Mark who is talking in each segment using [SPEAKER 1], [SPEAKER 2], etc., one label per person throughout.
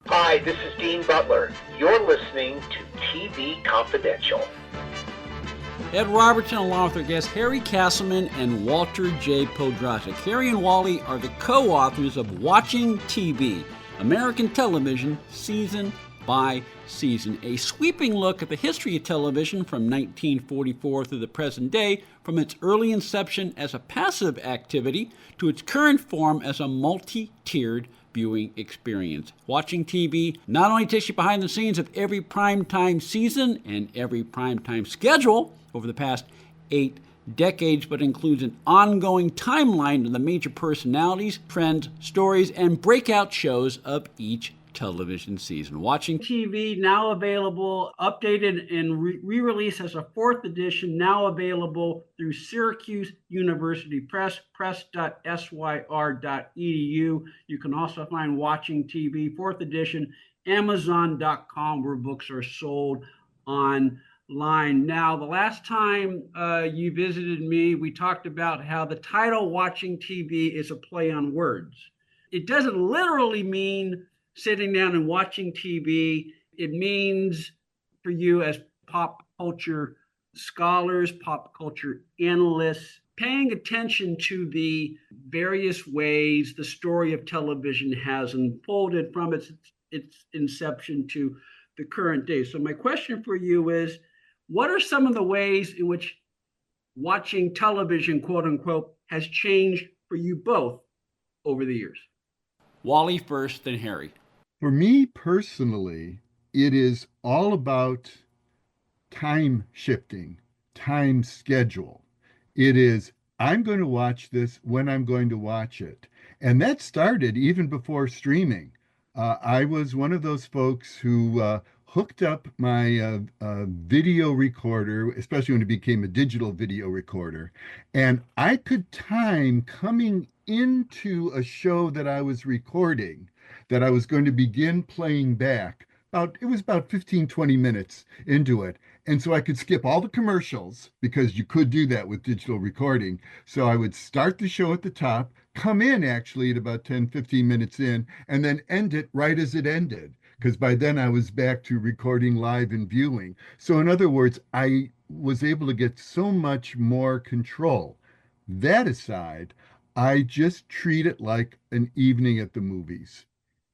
[SPEAKER 1] Hi, this is Dean Butler. You're listening to TV Confidential.
[SPEAKER 2] Ed Robertson, along with our guests Harry Castleman and Walter J. Podrazik. Harry and Wally are the co-authors of Watching TV, American Television, Season by Season, a sweeping look at the history of television from 1944 through the present day, from its early inception as a passive activity to its current form as a multi-tiered viewing experience. Watching TV not only takes you behind the scenes of every primetime season and every primetime schedule over the past 8 decades, but includes an ongoing timeline of the major personalities, trends, stories, and breakout shows of each television season. Watching TV, now available, updated and re-released as a 4th edition, now available through Syracuse University Press, press.syr.edu. You can also find Watching TV, 4th edition, Amazon.com, where books are sold online. Now, the last time you visited me, we talked about how the title Watching TV is a play on words. It doesn't literally mean sitting down and watching TV. It means for you as pop culture scholars, pop culture analysts, paying attention to the various ways the story of television has unfolded from its inception to the current day. So my question for you is, what are some of the ways in which watching television, quote unquote, has changed for you both over the years? Wally first, then Harry.
[SPEAKER 3] For me personally, it is all about time shifting, time schedule. It is, I'm going to watch this when I'm going to watch it. And that started even before streaming. I was one of those folks who hooked up my video recorder, especially when it became a digital video recorder, and I could time coming into a show that I was recording that I was going to begin playing back. It was about 15, 20 minutes into it. And so I could skip all the commercials because you could do that with digital recording. So I would start the show at the top, come in actually at about 10, 15 minutes in, and then end it right as it ended. Because by then I was back to recording live and viewing. So in other words, I was able to get so much more control. That aside, I just treat it like an evening at the movies.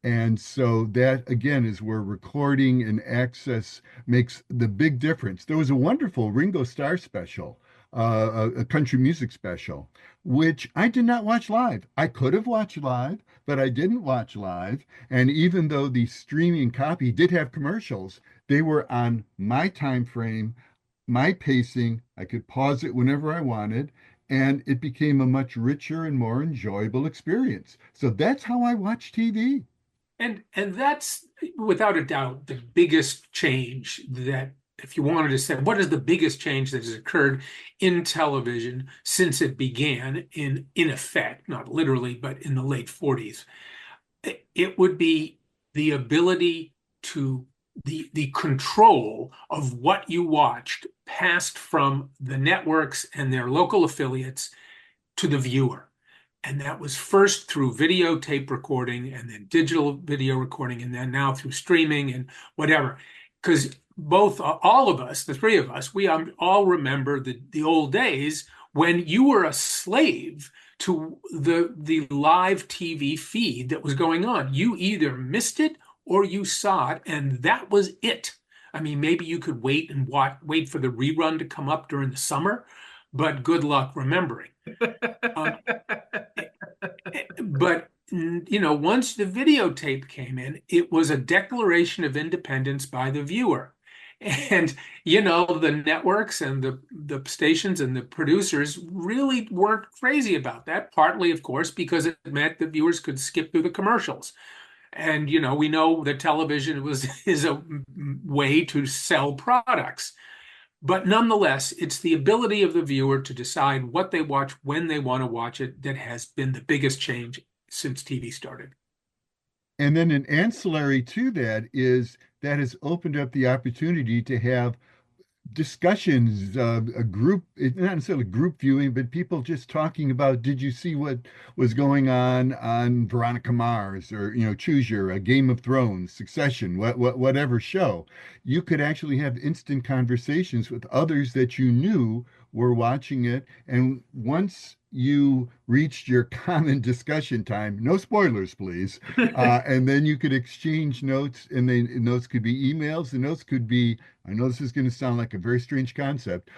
[SPEAKER 3] And so that, again, is where recording and access makes the big difference. There was a wonderful Ringo Starr special, a country music special, which I did not watch live. I could have watched live, but I didn't watch live. And even though the streaming copy did have commercials, they were on my time frame, my pacing. I could pause it whenever I wanted. And it became a much richer and more enjoyable experience. So that's how I watch TV.
[SPEAKER 4] And that's without a doubt the biggest change that, if you wanted to say, what is the biggest change that has occurred in television since it began in effect, not literally, but in the late 40s? It would be the ability to the control of what you watched passed from the networks and their local affiliates to the viewer. And that was first through videotape recording and then digital video recording, and then now through streaming and whatever. Because all of us, the three of us, we all remember the old days when you were a slave to the live TV feed that was going on. You either missed it or you saw it, and that was it. I mean, maybe you could wait for the rerun to come up during the summer, but good luck remembering. But once the videotape came in, it was a declaration of independence by the viewer. And the networks and the stations and the producers really weren't crazy about that, partly, of course, because it meant the viewers could skip through the commercials. And we know that television is a way to sell products. But nonetheless, it's the ability of the viewer to decide what they watch when they want to watch it that has been the biggest change since TV started.
[SPEAKER 3] And then an ancillary to that is that has opened up the opportunity to have discussions, a group, not necessarily group viewing, but people just talking about, did you see what was going on Veronica Mars, or Choose Your Game of Thrones, Succession, whatever show. You could actually have instant conversations with others that you knew were watching it, and once you reached your common discussion time, no spoilers, please, and then you could exchange notes, and those could be emails, and those could be, I know this is going to sound like a very strange concept,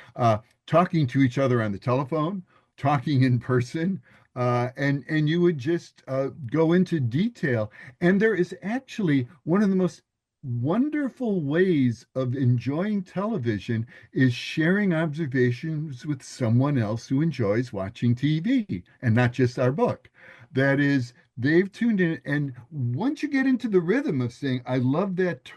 [SPEAKER 3] talking to each other on the telephone, talking in person, and you would just go into detail. And there is actually one of the most wonderful ways of enjoying television is sharing observations with someone else who enjoys watching TV and not just our book. That is, they've tuned in, and once you get into the rhythm of saying, I love that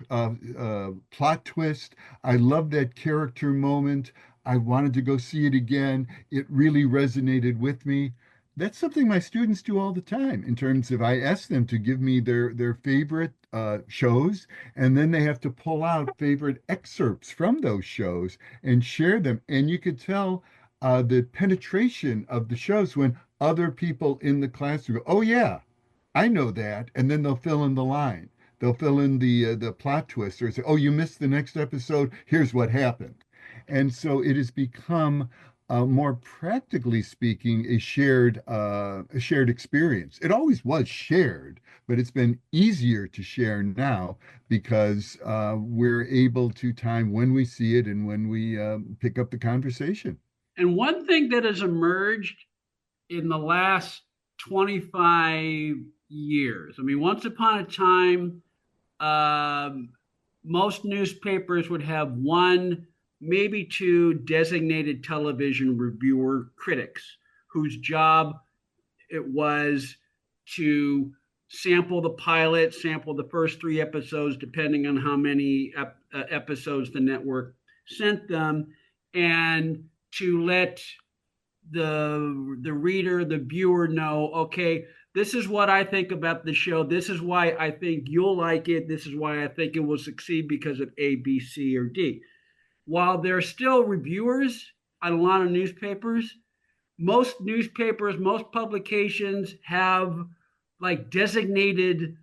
[SPEAKER 3] plot twist, I love that character moment, I wanted to go see it again, it really resonated with me. That's something my students do all the time, in terms of, I ask them to give me their favorite shows, and then they have to pull out favorite excerpts from those shows and share them. And you could tell the penetration of the shows when other people in the class will go, oh yeah, I know that, and then they'll fill in the line. They'll fill in the plot twist, or say, oh, you missed the next episode, here's what happened. And so it has become, more practically speaking, a shared experience. It always was shared, but it's been easier to share now because we're able to time when we see it and when we pick up the conversation.
[SPEAKER 2] And one thing that has emerged in the last 25 years, I mean, once upon a time, most newspapers would have one, maybe two designated television reviewer critics whose job it was to sample the pilot, sample the first 3 episodes, depending on how many episodes the network sent them, and to let the reader, the viewer know, okay, this is what I think about the show. This is why I think you'll like it. This is why I think it will succeed because of A, B, C, or D. While there are still reviewers on a lot of newspapers, most newspapers, most publications have like designated,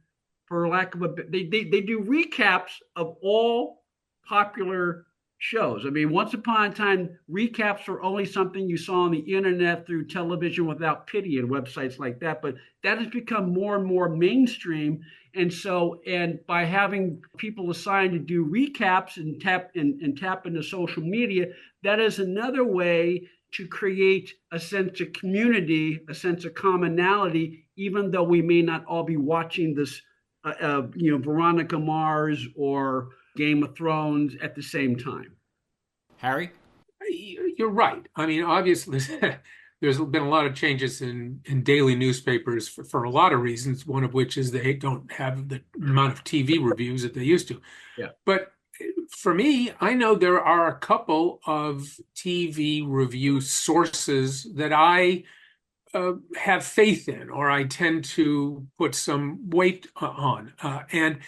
[SPEAKER 2] for lack of a, they do recaps of all popular shows. I mean, once upon a time, recaps were only something you saw on the internet through Television Without Pity and websites like that. But that has become more and more mainstream. And so, and by having people assigned to do recaps and tap into social media, that is another way to create a sense of community, a sense of commonality, even though we may not all be watching this, Veronica Mars or Game of Thrones at the same time. Harry?
[SPEAKER 4] You're right. I mean, obviously, there's been a lot of changes in daily newspapers for a lot of reasons, one of which is they don't have the amount of TV reviews that they used to.
[SPEAKER 2] Yeah.
[SPEAKER 4] But for me, I know there are a couple of TV review sources that I have faith in, or I tend to put some weight on. And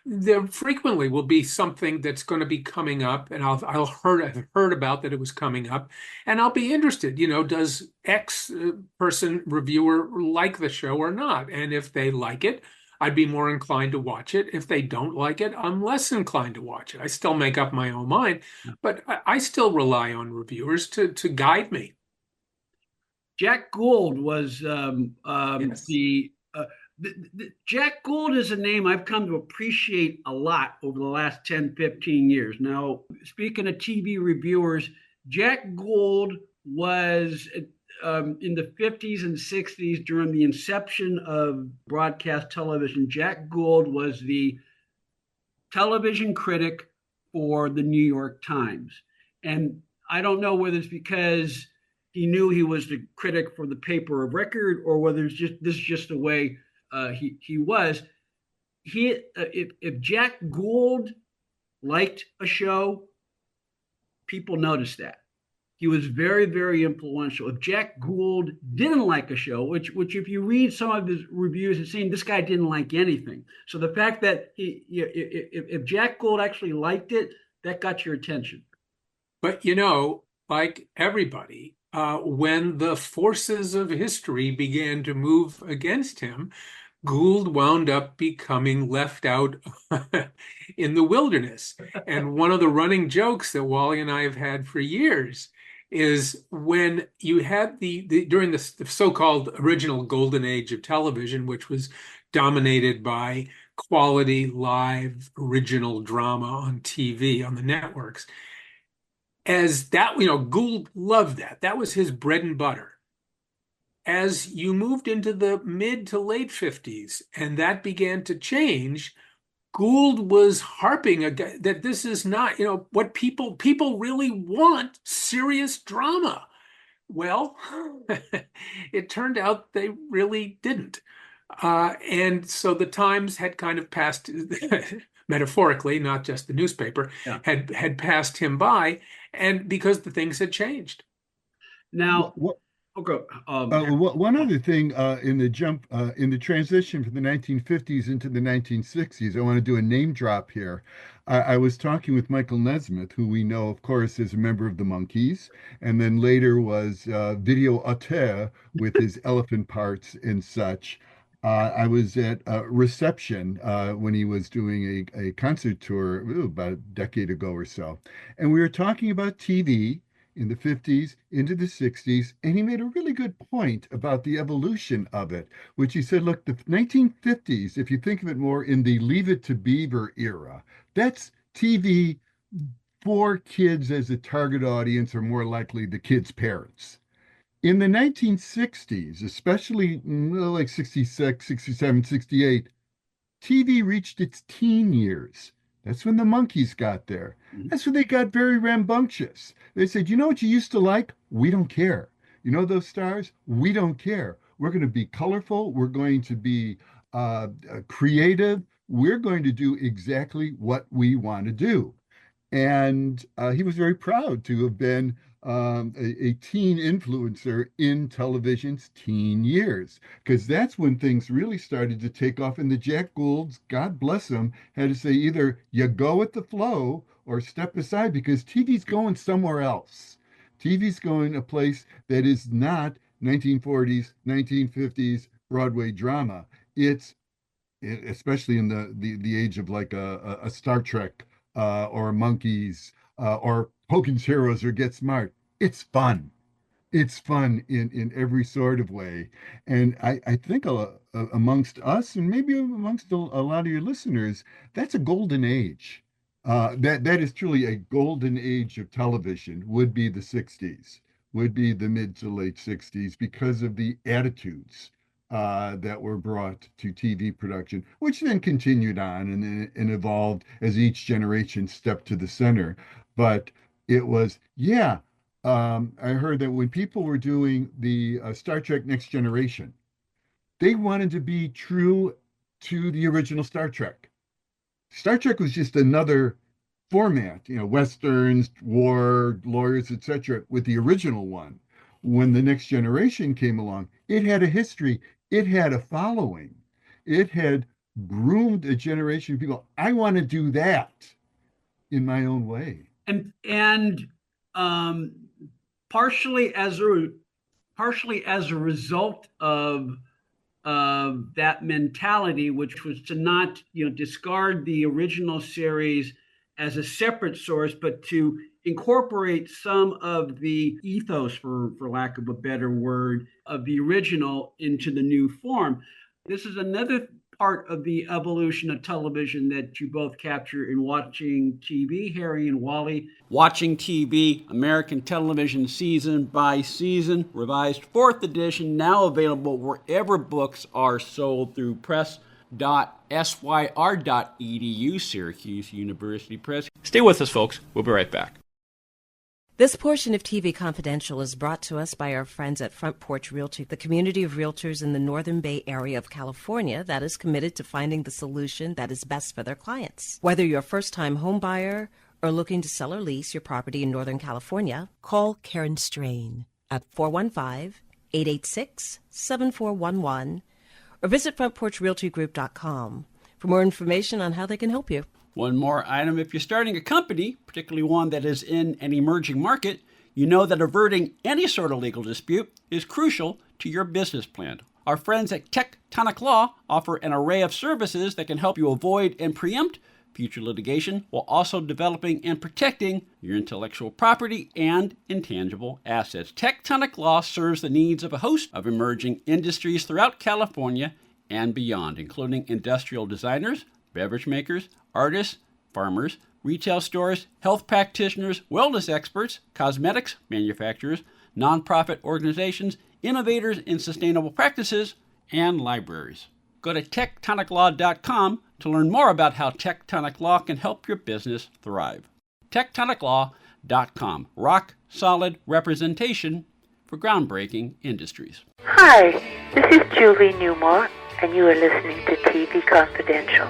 [SPEAKER 4] there frequently will be something that's going to be coming up, and I've heard about that it was coming up, and I'll be interested, does X person reviewer like the show or not? And if they like it, I'd be more inclined to watch it. If they don't like it, I'm less inclined to watch it. I still make up my own mind, but I still rely on reviewers to guide me.
[SPEAKER 2] Jack Gould was
[SPEAKER 4] Yes.
[SPEAKER 2] Jack Gould is a name I've come to appreciate a lot over the last 10, 15 years. Now, speaking of TV reviewers, Jack Gould was in the 50s and 60s during the inception of broadcast television. Jack Gould was the television critic for the New York Times. And I don't know whether it's because he knew he was the critic for the paper of record, or whether it's just the way he was. If Jack Gould liked a show, people noticed that. He was very, very influential. If Jack Gould didn't like a show, which if you read some of his reviews, it's saying this guy didn't like anything. So the fact that if Jack Gould actually liked it, that got your attention.
[SPEAKER 4] But, like everybody, when the forces of history began to move against him, Gould wound up becoming left out in the wilderness. And one of the running jokes that Wally and I have had for years is when you had during the so-called original golden age of television, which was dominated by quality live original drama on TV, on the networks, as that, Gould loved that. That was his bread and butter. As you moved into the mid to late 50s and that began to change, Gould was harping that this is not, what people really want serious drama. Well, it turned out they really didn't. And so the Times had kind of passed, metaphorically, not just the newspaper,
[SPEAKER 2] Yeah.
[SPEAKER 4] had passed him by, and because the things had changed.
[SPEAKER 2] Now,
[SPEAKER 3] one other thing in the transition from the 1950s into the 1960s, I want to do a name drop here. I was talking with Michael Nesmith, who we know, of course, is a member of the Monkees, and then later was video auteur with his elephant parts and such. I was at reception when he was doing a concert tour about a decade ago or so, and we were talking about TV in the 50s into the 60s, and he made a really good point about the evolution of it, which he said, look, the 1950s, if you think of it more in the Leave It to Beaver era, that's TV for kids as a target audience, or more likely the kids' parents. In the 1960s, especially like 66, 67, 68, TV reached its teen years. That's when the Monkees got there. That's when they got very rambunctious. They said, you know what you used to like? We don't care. You know those stars? We don't care. We're going to be colorful. We're going to be creative. We're going to do exactly what we want to do. And he was very proud to have been a teen influencer in television's teen years, because that's when things really started to take off. And the Jack Goulds, God bless them, had to say either you go with the flow or step aside, because TV's going somewhere else. TV's going a place that is not 1940s, 1950s Broadway drama. It's especially in the age of like a Star Trek or Monkees or Hogan's Heroes or Get Smart. It's fun. It's fun in every sort of way. And I think amongst us, and maybe amongst a lot of your listeners, that's a golden age. That is truly a golden age of television, would be the 60s, would be the mid to late 60s, because of the attitudes that were brought to TV production, which then continued on and evolved as each generation stepped to the center. But it was, yeah, I heard that when people were doing the Star Trek Next Generation, they wanted to be true to the original Star Trek. Star Trek was just another format, Westerns, war, lawyers, etc., with the original one. When the Next Generation came along, it had a history, it had a following, it had groomed a generation of people. I want to do that in my own way.
[SPEAKER 2] And partially as a result of that mentality, which was to not discard the original series as a separate source, but to incorporate some of the ethos, for lack of a better word, of the original into the new form. This is another part of the evolution of television that you both capture in Watching TV, Harry and Wally. Watching TV, American Television Season by Season, revised 4th edition, now available wherever books are sold through press.syr.edu, Syracuse University Press. Stay with us, folks. We'll be right back.
[SPEAKER 5] This portion of TV Confidential is brought to us by our friends at Front Porch Realty, the community of realtors in the Northern Bay area of California that is committed to finding the solution that is best for their clients. Whether you're a first-time home buyer or looking to sell or lease your property in Northern California, call Karen Strain at 415-886-7411 or visit frontporchrealtygroup.com for more information on how they can help you.
[SPEAKER 2] One more item: if you're starting a company, particularly one that is in an emerging market, you know that averting any sort of legal dispute is crucial to your business plan. Our friends at Tectonic Law offer an array of services that can help you avoid and preempt future litigation while also developing and protecting your intellectual property and intangible assets. Tectonic Law serves the needs of a host of emerging industries throughout California and beyond, including industrial designers, beverage makers, artists, farmers, retail stores, health practitioners, wellness experts, cosmetics manufacturers, nonprofit organizations, innovators in sustainable practices, and libraries. Go to tectoniclaw.com to learn more about how Tectonic Law can help your business thrive. tectoniclaw.com. Rock solid representation for groundbreaking industries.
[SPEAKER 6] Hi, this is Julie Newmar, and you are listening to TV Confidential.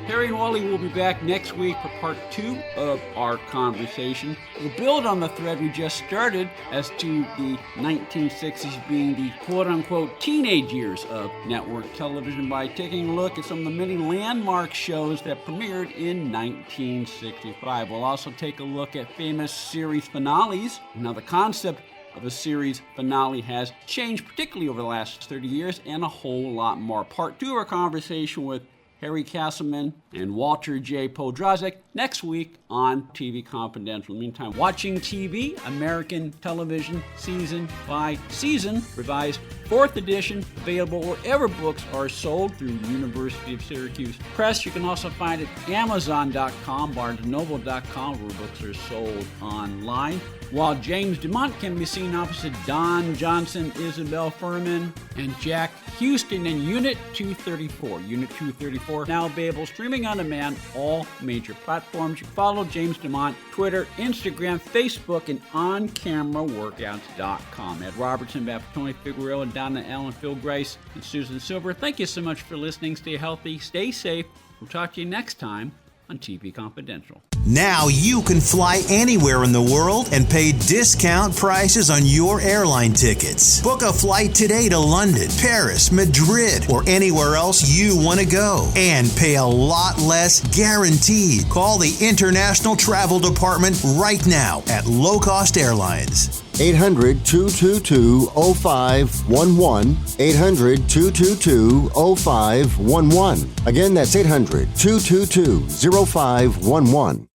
[SPEAKER 2] Harry and Wally will be back next week for part 2 of our conversation. We'll build on the thread we just started as to the 1960s being the quote-unquote teenage years of network television by taking a look at some of the many landmark shows that premiered in 1965. We'll also take a look at famous series finales. Now, the concept of a series finale has changed, particularly over the last 30 years, and a whole lot more. Part 2 of our conversation with Harry Castleman and Walter J. Podrazik next week on TV Confidential. In the meantime, Watching TV, American Television, Season by Season, revised 4th edition, available wherever books are sold through University of Syracuse Press. You can also find it at Amazon.com, BarnesandNoble.com, where books are sold online. While James Dumont can be seen opposite Don Johnson, Isabel Furman, and Jack Houston in Unit 234. Unit 234 now available streaming on demand, all major platforms. You follow James Dumont, Twitter, Instagram, Facebook, and OnCameraWorkouts.com. Ed Robertson, Beth Tony Figueroa, Donna Allen, Phil Grace, and Susan Silver. Thank you so much for listening. Stay healthy, stay safe. We'll talk to you next time on TV Confidential.
[SPEAKER 7] Now you can fly anywhere in the world and pay discount prices on your airline tickets. Book a flight today to London, Paris, Madrid, or anywhere else you want to go. And pay a lot less guaranteed. Call the International Travel Department right now at Low Cost Airlines.
[SPEAKER 8] 800-222-0511. 800-222-0511. Again, that's 800-222-0511.